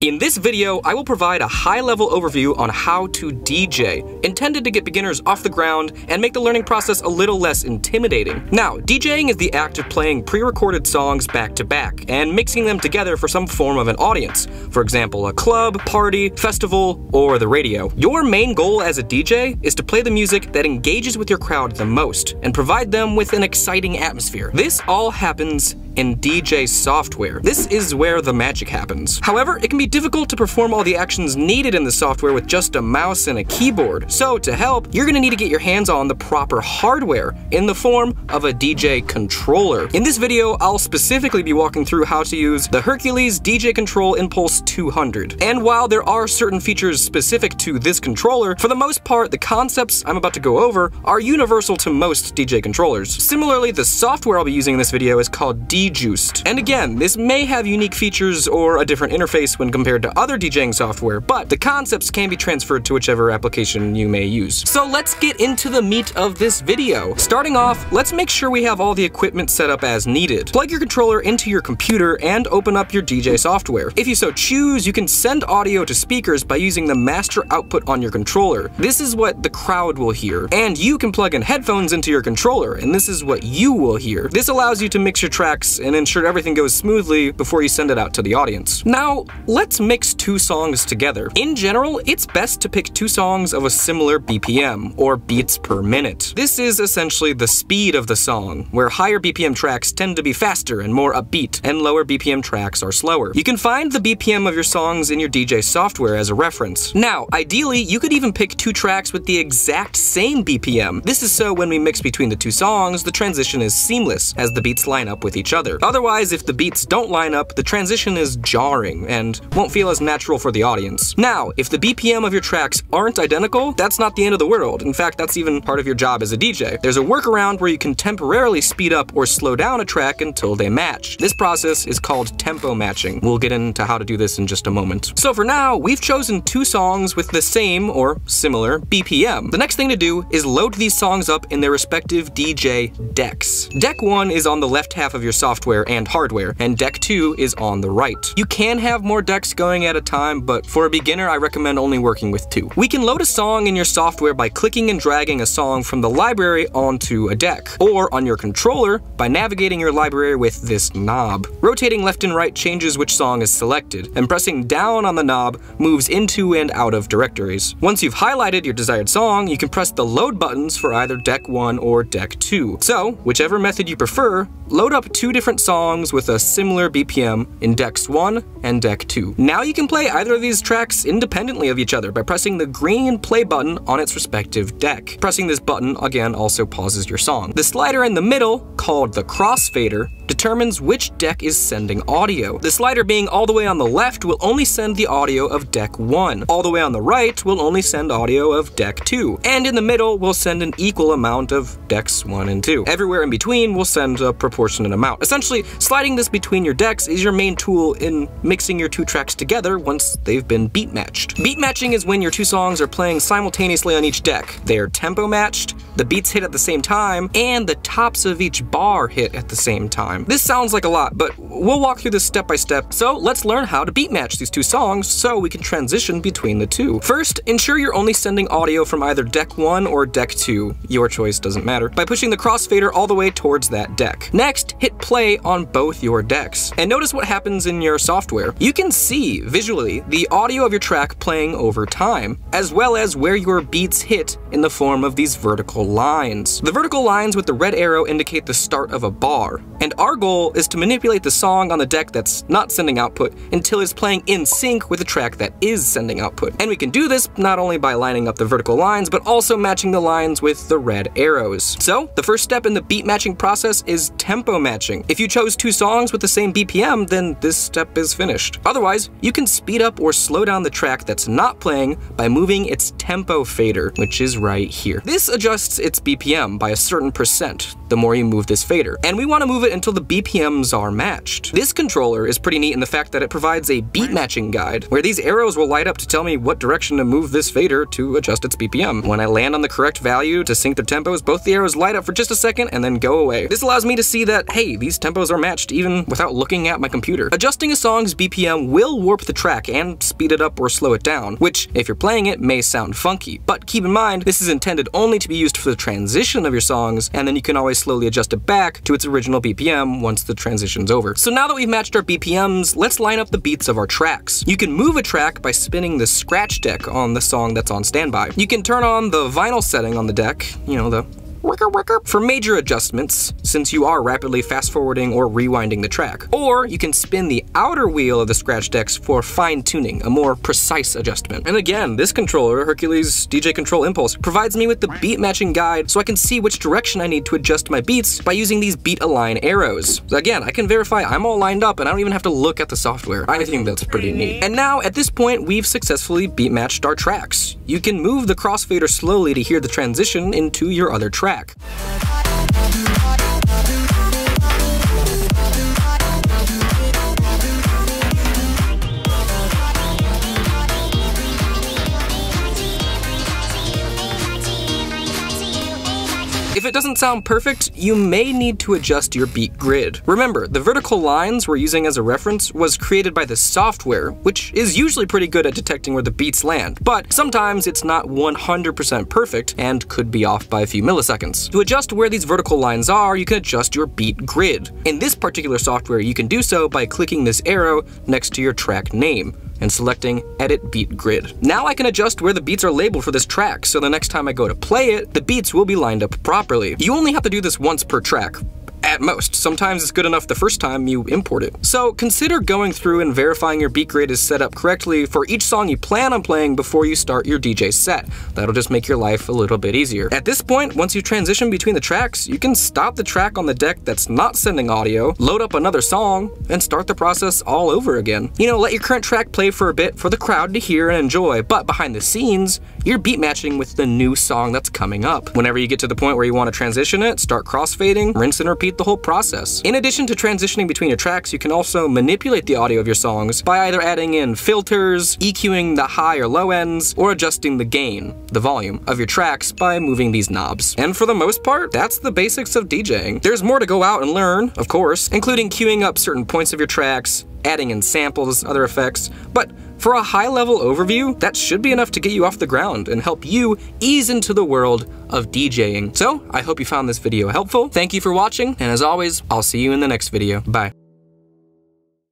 In this video, I will provide a high-level overview on how to DJ, intended to get beginners off the ground and make the learning process a little less intimidating. Now, DJing is the act of playing pre-recorded songs back-to-back and mixing them together for some form of an audience. For example, a club, party, festival, or the radio. Your main goal as a DJ is to play the music that engages with your crowd the most and provide them with an exciting atmosphere. This all happens in DJ software. This is where the magic happens. However, it can be difficult to perform all the actions needed in the software with just a mouse and a keyboard. So to help, you're gonna need to get your hands on the proper hardware in the form of a DJ controller. In this video, I'll specifically be walking through how to use the Hercules DJ Control Impulse 200. And while there are certain features specific to this controller, for the most part, the concepts I'm about to go over are universal to most DJ controllers. Similarly, the software I'll be using in this video is called Juiced. And again, this may have unique features or a different interface when compared to other DJing software, but the concepts can be transferred to whichever application you may use. So let's get into the meat of this video. Starting off, let's make sure we have all the equipment set up as needed. Plug your controller into your computer and open up your DJ software. If you so choose, you can send audio to speakers by using the master output on your controller. This is what the crowd will hear. And you can plug in headphones into your controller, and this is what you will hear. This allows you to mix your tracks and ensure everything goes smoothly before you send it out to the audience. Now, let's mix two songs together. In general, it's best to pick two songs of a similar BPM, or beats per minute. This is essentially the speed of the song, where higher BPM tracks tend to be faster and more upbeat, and lower BPM tracks are slower. You can find the BPM of your songs in your DJ software as a reference. Now, ideally, you could even pick two tracks with the exact same BPM. This is so when we mix between the two songs, the transition is seamless, as the beats line up with each other. Otherwise, if the beats don't line up, the transition is jarring and won't feel as natural for the audience. Now, if the BPM of your tracks aren't identical, that's not the end of the world. In fact, that's even part of your job as a DJ. There's a workaround where you can temporarily speed up or slow down a track until they match. This process is called tempo matching. We'll get into how to do this in just a moment. So for now, we've chosen two songs with the same or similar BPM. The next thing to do is load these songs up in their respective DJ decks. Deck 1 is on the left half of your software and hardware, and deck 2 is on the right. You can have more decks going at a time, but for a beginner, I recommend only working with two. We can load a song in your software by clicking and dragging a song from the library onto a deck, or on your controller by navigating your library with this knob. Rotating left and right changes which song is selected, and pressing down on the knob moves into and out of directories. Once you've highlighted your desired song, you can press the load buttons for either deck 1 or deck 2. So, whichever method you prefer, load up two different songs with a similar BPM in decks 1 and deck 2. Now you can play either of these tracks independently of each other by pressing the green play button on its respective deck. Pressing this button, again, also pauses your song. The slider in the middle, called the crossfader, determines which deck is sending audio. The slider being all the way on the left will only send the audio of deck 1. All the way on the right will only send audio of deck 2. And in the middle will send an equal amount of decks 1 and 2. Everywhere in between will send a proportionate amount. Essentially, sliding this between your decks is your main tool in mixing your two tracks together once they've been beat matched. Beat matching is when your two songs are playing simultaneously on each deck. They are tempo matched, the beats hit at the same time, and the tops of each bar hit at the same time. This sounds like a lot, but we'll walk through this step by step. So let's learn how to beat match these two songs so we can transition between the two. First, ensure you're only sending audio from either deck 1 or deck 2. Your choice doesn't matter. By pushing the crossfader all the way towards that deck. Next, hit play on both your decks. And notice what happens in your software. You can see visually the audio of your track playing over time, as well as where your beats hit in the form of these vertical lines. The vertical lines with the red arrow indicate the start of a bar, and our goal is to manipulate the song on the deck that's not sending output until it's playing in sync with the track that is sending output. And we can do this not only by lining up the vertical lines, but also matching the lines with the red arrows. So, the first step in the beat matching process is tempo matching. If you chose two songs with the same BPM, then this step is finished. Otherwise, you can speed up or slow down the track that's not playing by moving its tempo fader, which is right here. This adjusts its BPM by a certain percent the more you move this fader, and we want to move it until the BPMs are matched. This controller is pretty neat in the fact that it provides a beat matching guide, where these arrows will light up to tell me what direction to move this fader to adjust its BPM. When I land on the correct value to sync their tempos, both the arrows light up for just a second and then go away. This allows me to see that, hey, these tempos are matched even without looking at my computer. Adjusting a song's BPM will warp the track and speed it up or slow it down, which, if you're playing it, may sound funky. But keep in mind, this is intended only to be used for the transition of your songs, and then you can always slowly adjust it back to its original BPM once the transition's over. So now that we've matched our BPMs, let's line up the beats of our tracks. You can move a track by spinning the scratch deck on the song that's on standby. You can turn on the vinyl setting on the deck, you know, the for major adjustments, since you are rapidly fast-forwarding or rewinding the track. Or you can spin the outer wheel of the scratch decks for fine-tuning, a more precise adjustment. And again, this controller, Hercules DJ Control Impulse, provides me with the beat matching guide so I can see which direction I need to adjust my beats by using these beat align arrows. So again, I can verify I'm all lined up and I don't even have to look at the software. I think that's pretty neat. And now, at this point, we've successfully beat matched our tracks. You can move the crossfader slowly to hear the transition into your other track. If it doesn't sound perfect, you may need to adjust your beat grid. Remember, the vertical lines we're using as a reference was created by the software, which is usually pretty good at detecting where the beats land, but sometimes it's not 100% perfect and could be off by a few milliseconds. To adjust where these vertical lines are, you can adjust your beat grid. In this particular software, you can do so by clicking this arrow next to your track name and selecting Edit Beat Grid. Now I can adjust where the beats are labeled for this track, so the next time I go to play it, the beats will be lined up properly. You only have to do this once per track. At most. Sometimes it's good enough the first time you import it. So consider going through and verifying your beat grid is set up correctly for each song you plan on playing before you start your DJ set. That'll just make your life a little bit easier. At this point, once you transition between the tracks, you can stop the track on the deck that's not sending audio, load up another song, and start the process all over again. You know, let your current track play for a bit for the crowd to hear and enjoy, but behind the scenes, you're beat matching with the new song that's coming up. Whenever you get to the point where you want to transition it, start crossfading, rinse and repeat the whole process. In addition to transitioning between your tracks, you can also manipulate the audio of your songs by either adding in filters, EQing the high or low ends, or adjusting the gain, the volume, of your tracks by moving these knobs. And for the most part, that's the basics of DJing. There's more to go out and learn, of course, including queuing up certain points of your tracks, adding in samples, other effects, but for a high-level overview, that should be enough to get you off the ground and help you ease into the world of DJing. So, I hope you found this video helpful. Thank you for watching, and as always, I'll see you in the next video. Bye.